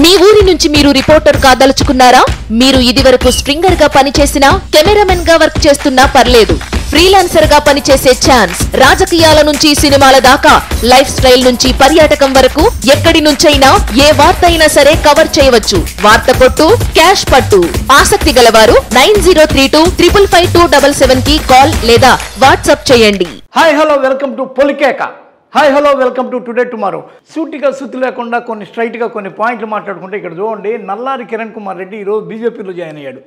మీ ఊరి నుంచి మీరు రిపోర్టర్ కాదలుచుకున్నారా? మీరు ఇదివరకు స్ట్రింగర్ గా పనిచేసినా, కెమెరామెన్ గా వర్క్ చేస్తున్నా పర్లేదు. ఫ్రీలాన్సర్ గా పనిచేసే ఛాన్స్. రాజకీయాల నుంచి సినిమాల దాకా, లైఫ్ స్టైల్ నుంచి పర్యాటకం వరకు ఎక్కడి నుంచైనా ఏ వార్త అయినా సరే కవర్ చేయవచ్చు. వార్త కొట్టు, క్యాష్ పట్టు. ఆసక్తి గలవారు 9032555277 కి కాల్ లేదా వాట్సాప్ చేయండి. Hi hello welcome to Polikeka. Hi hello welcome to today tomorrow. సూటిగా సుత్తి లేకుండా కొన్ని స్ట్రైట్గా కొన్ని పాయింట్లు మాట్లాడుకుంటే ఇక్కడ చూడండి, నల్లారి కిరణ్ కుమార్ రెడ్డి ఈరోజు బీజేపీలో జాయిన్ అయ్యాడు.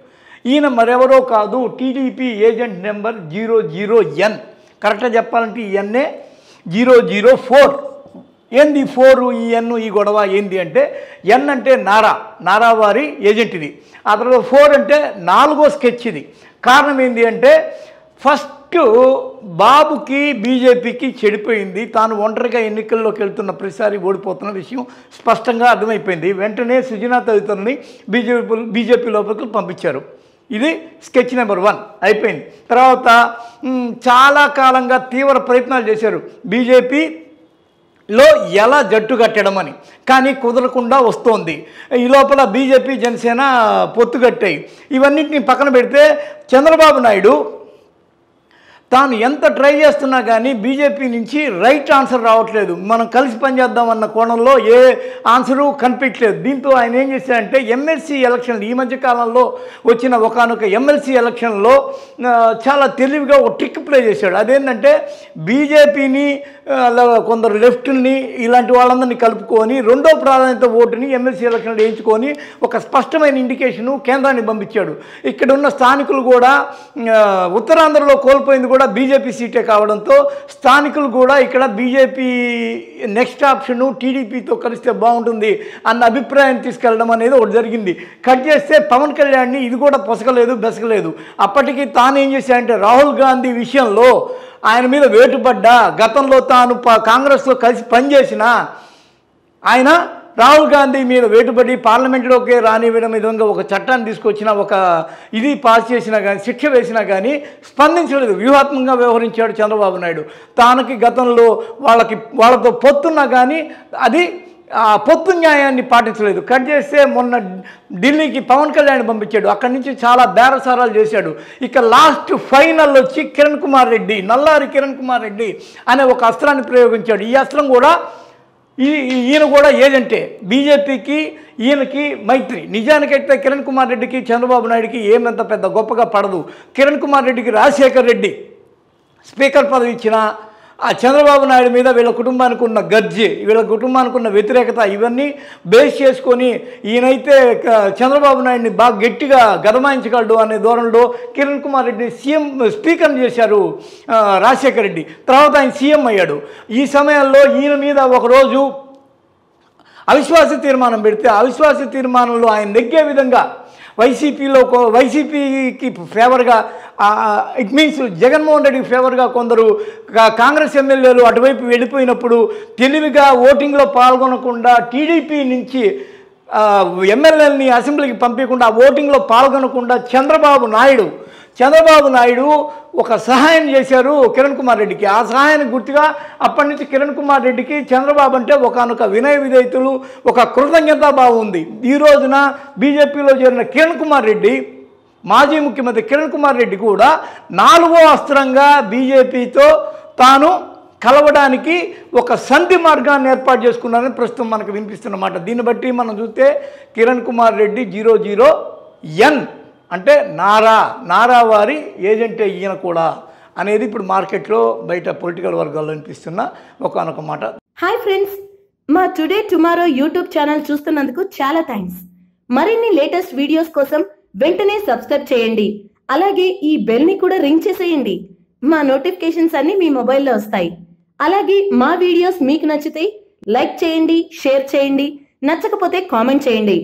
ఈయన మరెవరో కాదు, టీడీపీ ఏజెంట్ నెంబర్ 00N. కరెక్ట్గా చెప్పాలంటే ఈ ఎన్ఏ 004. ఏంది 4 ఈ ఎన్ ఈ గొడవ ఏంది అంటే, ఎన్ అంటే నారా వారి ఏజెంట్ ఇది. ఆ తర్వాత 4 అంటే 4వ స్కెచ్ ఇది. కారణం ఏంది అంటే, ఫస్ట్ బాబుకి బీజేపీకి చెడిపోయింది. తాను ఒంటరిగా ఎన్నికల్లోకి వెళ్తున్న ప్రతిసారి ఓడిపోతున్న విషయం స్పష్టంగా అర్థమైపోయింది. వెంటనే సుజనా తదితరులని బీజేపీ లోపలికి పంపించారు. ఇది స్కెచ్ నెంబర్ 1 అయిపోయింది. తర్వాత చాలా కాలంగా తీవ్ర ప్రయత్నాలు చేశారు బీజేపీలో ఎలా జట్టు కట్టడం అని, కానీ కుదరకుండా వస్తోంది. ఈ లోపల బీజేపీ జనసేన పొత్తు కట్టాయి. ఇవన్నింటినీ పక్కన పెడితే చంద్రబాబు నాయుడు తాను ఎంత ట్రై చేస్తున్నా కానీ బీజేపీ నుంచి రైట్ ఆన్సర్ రావట్లేదు. మనం కలిసి పనిచేద్దాం అన్న కోణంలో ఏ ఆన్సరు కనిపించలేదు. దీంతో ఆయన ఏం చేశారంటే, ఎమ్మెల్సీ ఎలక్షన్లు ఈ మధ్య కాలంలో వచ్చిన ఒకనొక ఎమ్మెల్సీ ఎలక్షన్లో చాలా తెలివిగా ఒక ట్రిక్ ప్లే చేశాడు. అదేంటంటే, బీజేపీని కొందరు లెఫ్ట్ని ఇలాంటి వాళ్ళందరినీ కలుపుకొని రెండో ప్రాధాన్యత ఓటుని ఎమ్మెల్సీ ఎలక్షన్లు వేయించుకొని ఒక స్పష్టమైన ఇండికేషను కేంద్రానికి పంపించాడు. ఇక్కడ ఉన్న స్థానికులు కూడా ఉత్తరాంధ్రలో కోల్పోయింది కూడా బీజేపీ సీటే కావడంతో స్థానికులు కూడా ఇక్కడ బీజేపీ నెక్స్ట్ ఆప్షను టీడీపీతో కలిస్తే బాగుంటుంది అన్న అభిప్రాయం తీసుకెళ్ళడం అనేది ఒకటి జరిగింది. కట్ చేస్తే పవన్ కళ్యాణ్ని ఇది కూడా పొసగలేదు బెసగలేదు. అప్పటికి తాను ఏం చేశాడంటే, రాహుల్ గాంధీ విషయంలో ఆయన మీద వేటుపడ్డా, గతంలో తాను కాంగ్రెస్లో కలిసి పనిచేసిన ఆయన రాహుల్ గాంధీ మీద వేటుపడి పార్లమెంట్లోకి రానివ్వడం విధంగా ఒక చట్టాన్ని తీసుకొచ్చిన, ఒక ఇది పాస్ చేసినా కానీ, శిక్ష వేసినా కానీ స్పందించలేదు. వ్యూహాత్మకంగా వ్యవహరించాడు చంద్రబాబు నాయుడు. తానకి గతంలో వాళ్ళతో పొత్తున్నా కానీ అది పొత్తు న్యాయాన్ని పాటించలేదు. కట్ చేస్తే మొన్న ఢిల్లీకి పవన్ కళ్యాణ్ పంపించాడు. అక్కడి నుంచి చాలా బేరసారాలు చేశాడు. ఇక లాస్ట్ ఫైనల్ వచ్చి కిరణ్ కుమార్ రెడ్డి, నల్లారి కిరణ్ కుమార్ రెడ్డి అనే ఒక అస్త్రాన్ని ప్రయోగించాడు. ఈ అస్త్రం కూడా ఈయన కూడా ఏజెంటే. బీజేపీకి ఈయనకి మైత్రి. నిజానికైతే కిరణ్ కుమార్ రెడ్డికి చంద్రబాబు నాయుడికి ఏమంత పెద్ద గొప్పగా పడదు. కిరణ్ కుమార్ రెడ్డికి రాజశేఖర్ రెడ్డి స్పీకర్ పదవి ఇచ్చిన, ఆ చంద్రబాబు నాయుడు మీద వీళ్ళ కుటుంబానికి ఉన్న గర్జి, వీళ్ళ కుటుంబానికి ఉన్న వ్యతిరేకత, ఇవన్నీ బేస్ చేసుకొని ఈయనైతే చంద్రబాబు నాయుడిని బాగా గట్టిగా గదమాయించగలడు అనే ధోరణిలో కిరణ్ కుమార్ రెడ్డిని స్పీకర్ చేశారు రాజశేఖర రెడ్డి. తర్వాత ఆయన సీఎం అయ్యాడు. ఈ సమయంలో ఈయన మీద ఒకరోజు అవిశ్వాస తీర్మానం పెడితే, అవిశ్వాస తీర్మానంలో ఆయన నెగ్గే విధంగా వైసీపీకి ఫేవర్గా, ఇట్ మీన్స్ జగన్మోహన్ రెడ్డికి ఫేవర్గా కొందరు కాంగ్రెస్ ఎమ్మెల్యేలు అటువైపు వెళ్ళిపోయినప్పుడు తెలివిగా ఓటింగ్లో పాల్గొనకుండా టీడీపీ నుంచి ఎమ్మెల్యేలని అసెంబ్లీకి పంపించకుండా, ఓటింగ్లో పాల్గొనకుండా చంద్రబాబు నాయుడు ఒక సహాయం చేశారు కిరణ్ కుమార్ రెడ్డికి. ఆ సహాయానికి గుర్తుగా అప్పటి నుంచి కిరణ్ కుమార్ రెడ్డికి చంద్రబాబు అంటే ఒకనొక వినయ విధేయతలు, ఒక కృతజ్ఞతాభావం ఉంది. ఈ రోజున బీజేపీలో చేరిన కిరణ్ కుమార్ రెడ్డి, మాజీ ముఖ్యమంత్రి కిరణ్ కుమార్ రెడ్డి కూడా 4వ అస్త్రంగా బీజేపీతో తాను కలవడానికి ఒక సంధి మార్గాన్ని ఏర్పాటు చేసుకున్నారని ప్రస్తుతం మనకు వినిపిస్తున్నమాట. దీన్ని బట్టి మనం చూస్తే కిరణ్ కుమార్ రెడ్డి 00N అంటే నారా వారి ఏజెంటే ఈయన కూడా అనేది ఇప్పుడు మార్కెట్లో బయట పొలిటికల్ వర్గాల్లో వినిపిస్తున్న ఒకనొక మాట. హాయ్ ఫ్రెండ్స్, మా టుడే టుమారో యూట్యూబ్ ఛానల్ చూస్తున్నందుకు చాలా థ్యాంక్స్. మరిన్ని లేటెస్ట్ వీడియోస్ కోసం వెంటనే సబ్స్క్రైబ్ చేయండి. అలాగే ఈ బెల్ ని కూడా రింగ్ చేసేయండి. మా నోటిఫికేషన్స్ అన్ని మీ మొబైల్లో వస్తాయి. అలాగే మా వీడియోస్ మీకు నచ్చితే లైక్ చేయండి, షేర్ చేయండి, నచ్చకపోతే కామెంట్ చేయండి.